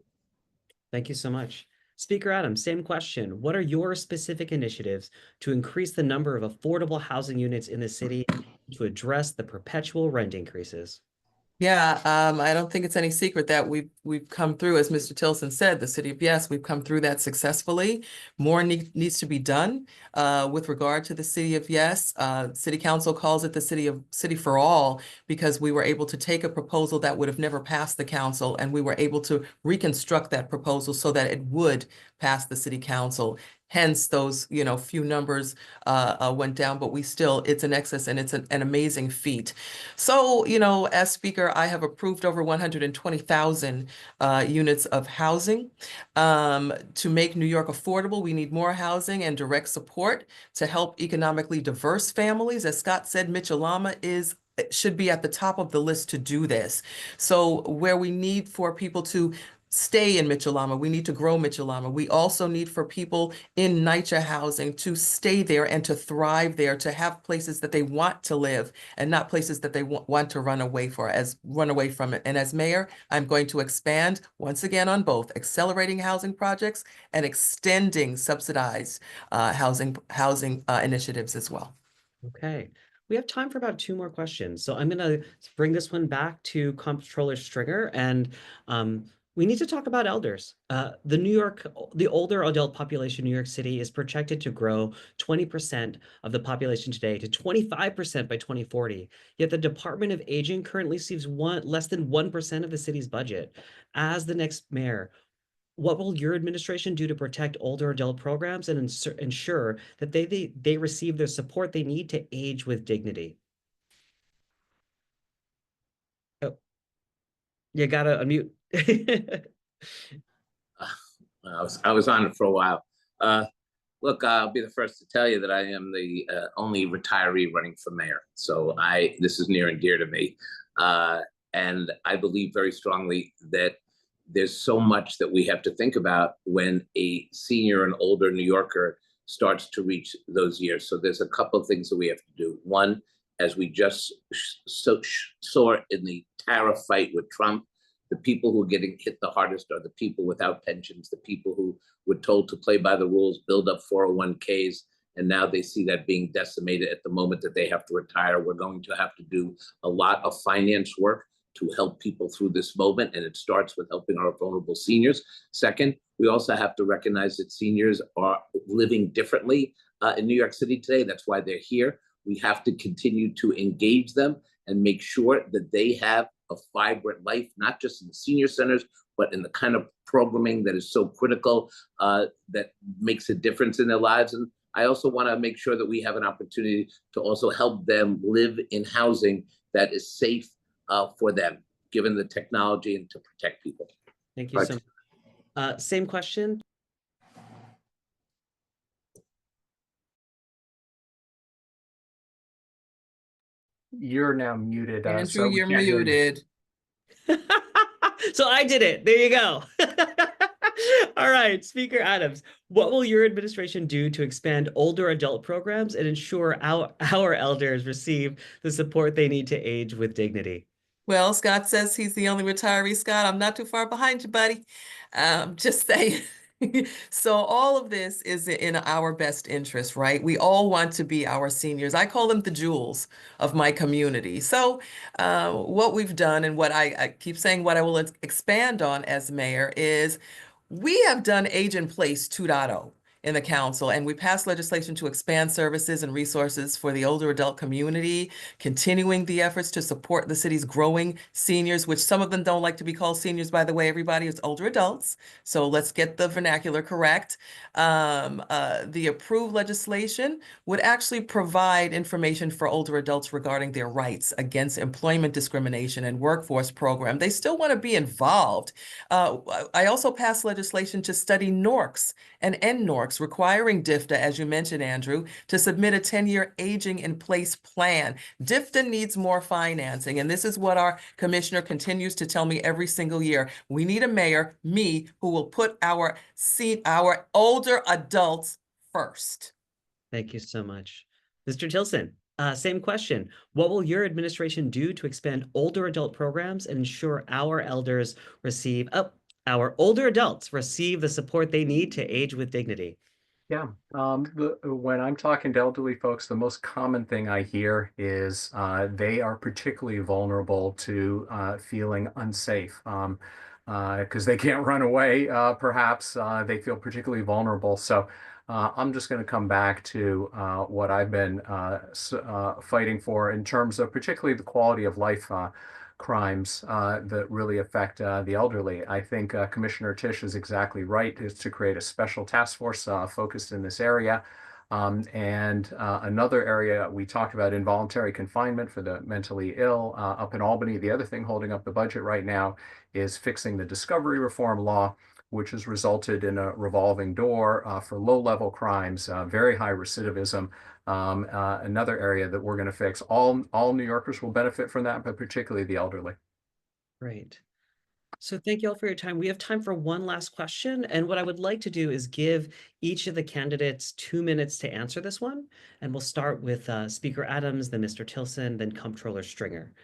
Thank you so much. Speaker Adams, same question. What are your specific initiatives to increase the number of affordable housing units in the city to address the perpetual rent increases? Yeah, I don't think it's any secret that we've come through, as Mr. Tilson said, the City of Yes, we've come through that successfully. More needs to be done with regard to the City of Yes. City Council calls it the City for All because we were able to take a proposal that would have never passed the council, and we were able to reconstruct that proposal so that it would pass the City Council. Hence, those few numbers went down, but it's an excess and it's an amazing feat. So, as Speaker, I have approved over 120,000 units of housing. To make New York affordable, we need more housing and direct support to help economically diverse families. As Scott said, Mitchell-Lama should be at the top of the list to do this. So where we need for people to stay in Mitchell-Lama, we need to grow Mitchell-Lama. We also need for people in NYCHA housing to stay there and to thrive there, to have places that they want to live and not places that they want to run away from it. And as mayor, I'm going to expand once again on both accelerating housing projects and extending subsidized housing initiatives as well. Okay. We have time for about 2 more questions. So I'm going to bring this one back to Comptroller Stringer. And We need to talk about elders. The older adult population in New York City is projected to grow 20% of the population today to 25% by 2040. Yet the Department of Aging currently sees less than 1% of the city's budget. As the next mayor, what will your administration do to protect older adult programs and ensure that they receive the support they need to age with dignity? Oh, you gotta unmute. I was on it for a while. Look, I'll be the first to tell you that I am the only retiree running for mayor. So this is near and dear to me. And I believe very strongly that there's so much that we have to think about when a senior and older New Yorker starts to reach those years. So there's a couple of things that we have to do. One, as we just saw in the tariff fight with Trump, the people who are getting hit the hardest are the people without pensions, the people who were told to play by the rules, build up 401ks, and now they see that being decimated at the moment that they have to retire. We're going to have to do a lot of finance work to help people through this moment, and it starts with helping our vulnerable seniors. Second, we also have to recognize that seniors are living differently in New York City today. That's why they're here. We have to continue to engage them and make sure that they have a vibrant life, not just in the senior centers, but in the kind of programming that is so critical, that makes a difference in their lives. And I also want to make sure that we have an opportunity to also help them live in housing that is safe for them, given the technology, and to protect people. Thank you so much. Same question. You're now muted. Andrew, you're muted. So I did it. There you go. All right, Speaker Adams, what will your administration do to expand older adult programs and ensure our elders receive the support they need to age with dignity? Well, Scott says he's the only retiree. Scott, I'm not too far behind you, buddy. Just saying. So all of this is in our best interest, right? We all want to be our seniors. I call them the jewels of my community. So what we've done, and what I keep saying, what I will expand on as mayor, is we have done Age in Place 2.0 in the council, and we passed legislation to expand services and resources for the older adult community, continuing the efforts to support the city's growing seniors, which some of them don't like to be called seniors, by the way, everybody. It's older adults. So let's get the vernacular correct. The approved legislation would actually provide information for older adults regarding their rights against employment discrimination and workforce program. They still want to be involved. I also passed legislation to study NORCs and NNORCs, requiring DFTA, as you mentioned, Andrew, to submit a 10-year aging in place plan. DFTA needs more financing, and this is what our commissioner continues to tell me every single year. We need a mayor, me, who will put our older adults first. Thank you so much. Mr. Tilson, same question. What will your administration do to expand older adult programs and ensure our older adults receive the support they need to age with dignity? Yeah, when I'm talking to elderly folks, the most common thing I hear is they are particularly vulnerable to feeling unsafe because they can't run away, perhaps. They feel particularly vulnerable. So I'm just going to come back to what I've been fighting for in terms of particularly the quality of life crimes that really affect the elderly. I think Commissioner Tisch is exactly right, is to create a special task force focused in this area. And another area, we talked about involuntary confinement for the mentally ill up in Albany. The other thing holding up the budget right now is fixing the discovery reform law, which has resulted in a revolving door for low-level crimes, very high recidivism. Another area that we're going to fix. All New Yorkers will benefit from that, but particularly the elderly. Great. So thank you all for your time. We have time for one last question. And what I would like to do is give each of the candidates 2 minutes to answer this one. And we'll start with Speaker Adams, then Mr. Tilson, then Comptroller Stringer.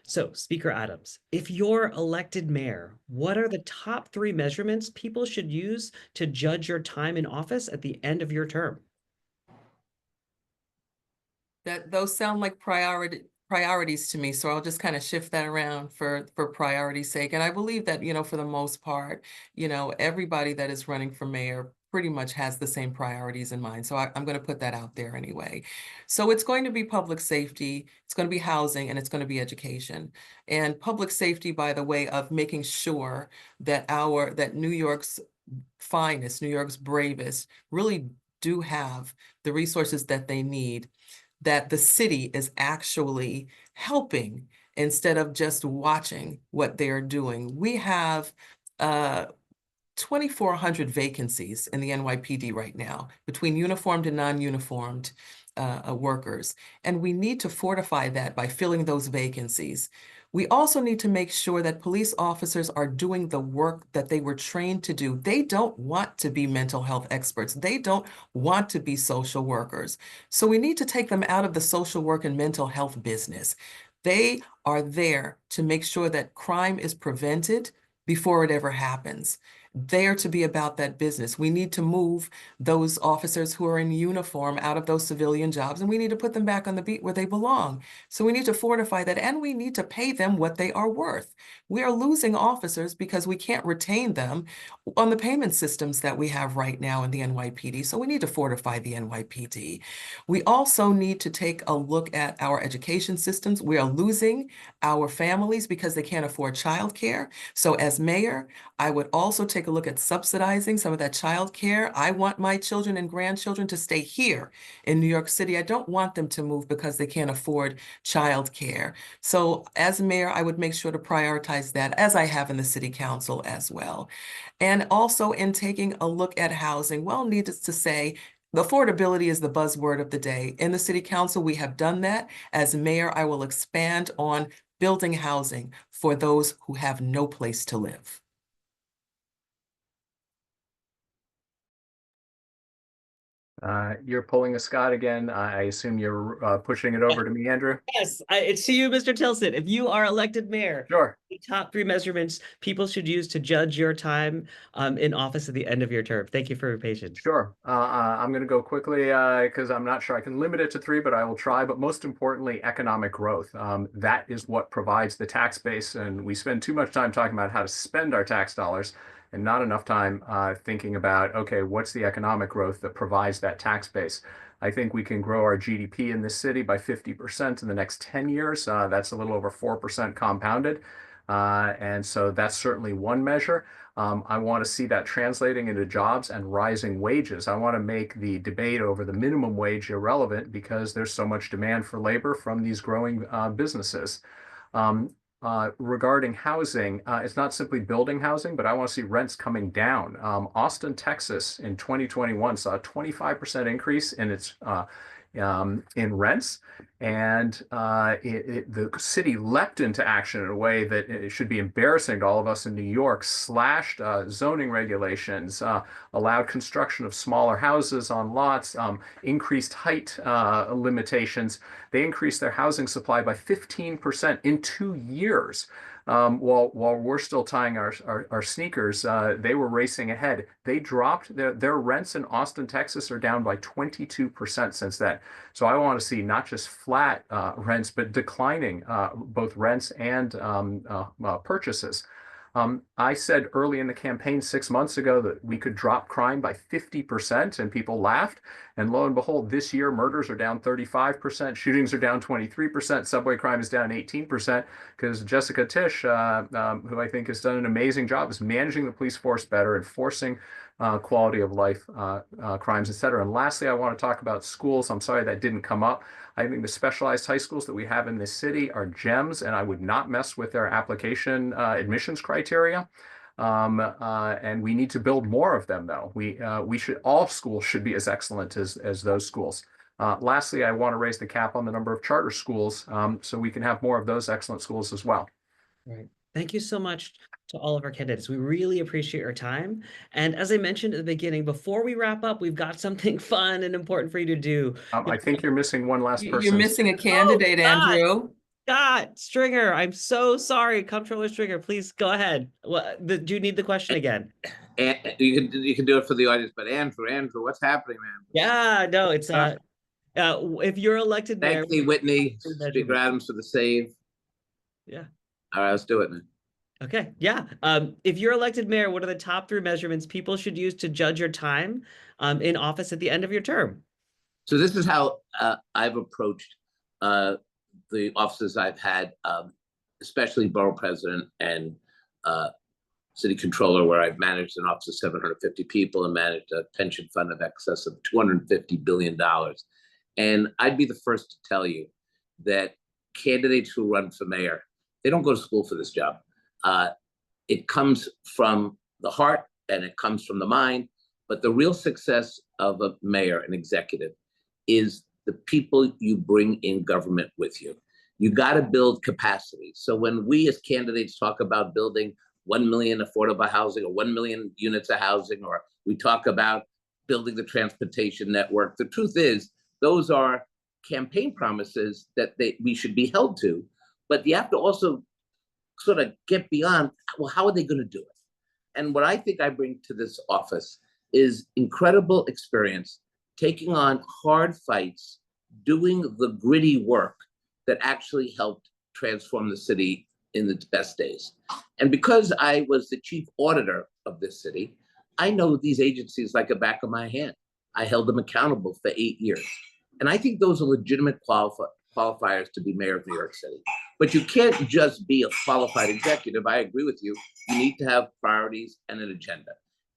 So Speaker Adams, if you're elected mayor, what are the top 3 measurements people should use to judge your time in office at the end of your term? Those sound like priority priorities to me, so I'll just kind of shift that around for priority's sake. And I believe that, for the most part, everybody that is running for mayor pretty much has the same priorities in mind. So I'm going to put that out there anyway. So it's going to be public safety, it's going to be housing, and it's going to be education. And public safety by the way of making sure that New York's finest, New York's bravest really do have the resources that they need, that the city is actually helping instead of just watching what they're doing. We have 2,400 vacancies in the NYPD right now between uniformed and non-uniformed workers. And we need to fortify that by filling those vacancies. We also need to make sure that police officers are doing the work that they were trained to do. They don't want to be mental health experts. They don't want to be social workers. So we need to take them out of the social work and mental health business. They are there to make sure that crime is prevented before it ever happens. There to be about that business. We need to move those officers who are in uniform out of those civilian jobs, and we need to put them back on the beat where they belong. So we need to fortify that, and we need to pay them what they are worth. We are losing officers because we can't retain them on the payment systems that we have right now in the NYPD. So we need to fortify the NYPD. We also need to take a look at our education systems. We are losing our families because they can't afford childcare. So as mayor, I would also take a look at subsidizing some of that child care. I want my children and grandchildren to stay here in New York City. I don't want them to move because they can't afford child care. So as mayor, I would make sure to prioritize that, as I have in the city council as well. And also in taking a look at housing, well, needless to say, the affordability is the buzzword of the day. In the city council, we have done that. As mayor, I will expand on building housing for those who have no place to live. You're pulling a Scott again. I assume you're pushing it over to me, Andrew? Yes, it's to you, Mr. Tilson. If you are elected mayor, Sure. the top 3 measurements people should use to judge your time in office at the end of your term. Thank you for your patience. Sure. I'm going to go quickly because I'm not sure I can limit it to 3, but I will try. But most importantly, economic growth. That is what provides the tax base. And we spend too much time talking about how to spend our tax dollars and not enough time thinking about, okay, what's the economic growth that provides that tax base? I think we can grow our GDP in this city by 50% in the next 10 years. That's a little over 4% compounded. And so that's certainly one measure. I want to see that translating into jobs and rising wages. I want to make the debate over the minimum wage irrelevant because there's so much demand for labor from these growing businesses. Regarding housing, it's not simply building housing, but I want to see rents coming down. Austin, Texas in 2021 saw a 25% increase in its in rents, and the city leapt into action in a way that it should be embarrassing to all of us in New York, slashed zoning regulations, allowed construction of smaller houses on lots, increased height limitations. They increased their housing supply by 15% in 2 years. While we're still tying our sneakers, they were racing ahead. They dropped their rents in Austin, Texas are down by 22% since then. So I want to see not just flat rents, but declining both rents and purchases. I said early in the campaign 6 months ago that we could drop crime by 50%, and people laughed. And lo and behold, this year, murders are down 35%, shootings are down 23%, subway crime is down 18%, because Jessica Tisch, who I think has done an amazing job, is managing the police force better, enforcing quality of life crimes, et cetera. And lastly, I want to talk about schools. I'm sorry that didn't come up. I think the specialized high schools that we have in this city are gems, and I would not mess with their application admissions criteria. And we need to build more of them, though. All schools should be as excellent as those schools. Lastly, I want to raise the cap on the number of charter schools so we can have more of those excellent schools as well. Right. Thank you so much to all of our candidates. We really appreciate your time. And as I mentioned at the beginning, before we wrap up, we've got something fun and important for you to do. I think you're missing one last person. You're missing a candidate, Andrew. Scott Stringer, I'm so sorry. Comptroller Stringer, please go ahead. Do you need the question again? And you can do it for the audience, but Andrew, what's happening, man? Yeah, no, it's If you're elected mayor, Thank you, Whitney, three Speaker measurements. Adams, for the save. Yeah. All right, let's do it, man. Okay. Yeah. If you're elected mayor, what are the top 3 measurements people should use to judge your time in office at the end of your term? So this is how I've approached the offices I've had, especially borough president and city controller, where I've managed an office of 750 people and managed a pension fund of excess of $250 billion. And I'd be the first to tell you that candidates who run for mayor, they don't go to school for this job. It comes from the heart and it comes from the mind. But the real success of a mayor, an executive, is the people you bring in government with you. You got to build capacity. So when we as candidates talk about building 1 million affordable housing or 1 million units of housing, or we talk about building the transportation network, the truth is those are campaign promises that we should be held to. But you have to also sort of get beyond, well, how are they going to do it? And what I think I bring to this office is incredible experience, taking on hard fights, doing the gritty work that actually helped transform the city in its best days. And because I was the chief auditor of this city, I know these agencies like the back of my hand. I held them accountable for 8 years. And I think those are legitimate qualifiers to be mayor of New York City. But you can't just be a qualified executive. I agree with you. You need to have priorities and an agenda.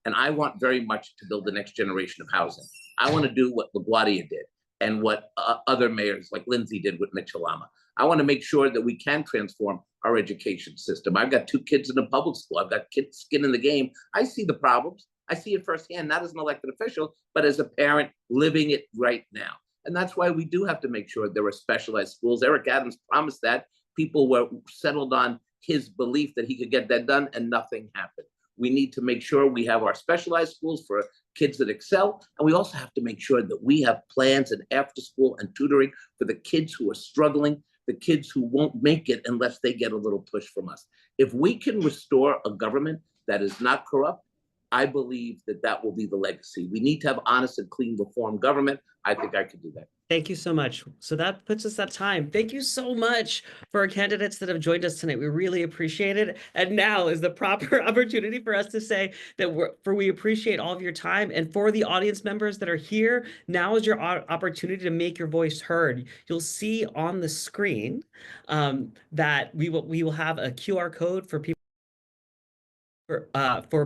And I want very much to build the next generation of housing. I want to do what LaGuardia did and what other mayors like Lindsay did with Mitchell-Lama. I want to make sure that we can transform our education system. I've got 2 kids in the public school. I've got kids skin in the game. I see the problems. I see it firsthand, not as an elected official, but as a parent living it right now. And that's why we do have to make sure there are specialized schools. Eric Adams promised that. People were settled on his belief that he could get that done, and nothing happened. We need to make sure we have our specialized schools for kids that excel. And we also have to make sure that we have plans and after school and tutoring for the kids who are struggling, the kids who won't make it unless they get a little push from us. If we can restore a government that is not corrupt, I believe that that will be the legacy. We need to have honest and clean reform government. I think I could do that. Thank you so much. So that puts us at time. Thank you so much for our candidates that have joined us tonight. We really appreciate it. And now is the proper opportunity for us to say that we appreciate all of your time. And for the audience members that are here, now is your opportunity to make your voice heard. You'll see on the screen that we will have a QR code for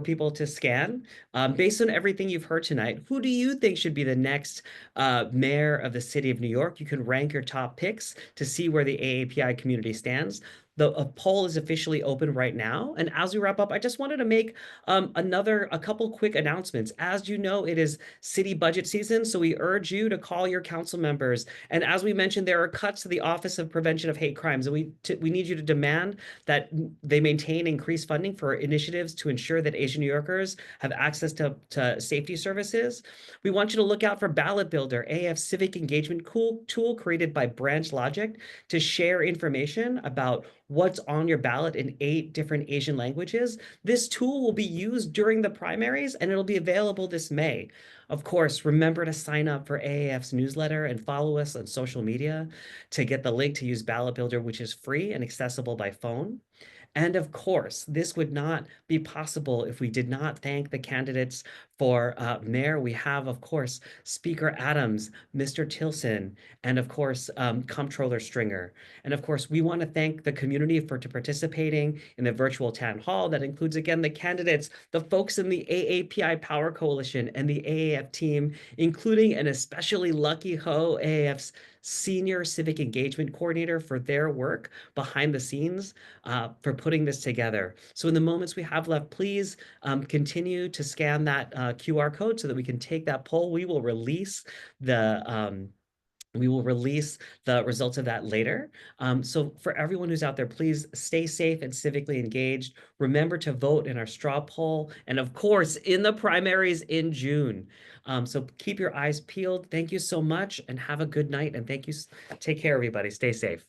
people to scan. Based on everything you've heard tonight, who do you think should be the next mayor of the city of New York? You can rank your top picks to see where the AAPI community stands. The poll is officially open right now. And as we wrap up, I just wanted to make a couple quick announcements. As you know, it is city budget season, so we urge you to call your council members. And as we mentioned, there are cuts to the Office of Prevention of Hate Crimes, and we need you to demand that they maintain increased funding for initiatives to ensure that Asian New Yorkers have access to safety services. We want you to look out for Ballot Builder, AF's civic engagement tool created by Branch Logic to share information about what's on your ballot in 8 different Asian languages. This tool will be used during the primaries and it'll be available this May. Of course, remember to sign up for AAF's newsletter and follow us on social media to get the link to use Ballot Builder, which is free and accessible by phone. And of course, this would not be possible if we did not thank the candidates for mayor. We have, of course, Speaker Adams, Mr. Tilson, and of course, Comptroller Stringer. And of course, we want to thank the community for participating in the virtual town hall. That includes, again, the candidates, the folks in the AAPI Power Coalition and the AAF team, including an especially lucky AAF's Senior Civic Engagement Coordinator for their work behind the scenes for putting this together. So in the moments we have left, please continue to scan that QR code so that we can take that poll. We will release the results of that later. So for everyone who's out there, please stay safe and civically engaged. Remember to vote in our straw poll. And of course, in the primaries in June. So keep your eyes peeled. Thank you so much and have a good night. And thank you. Take care, everybody. Stay safe.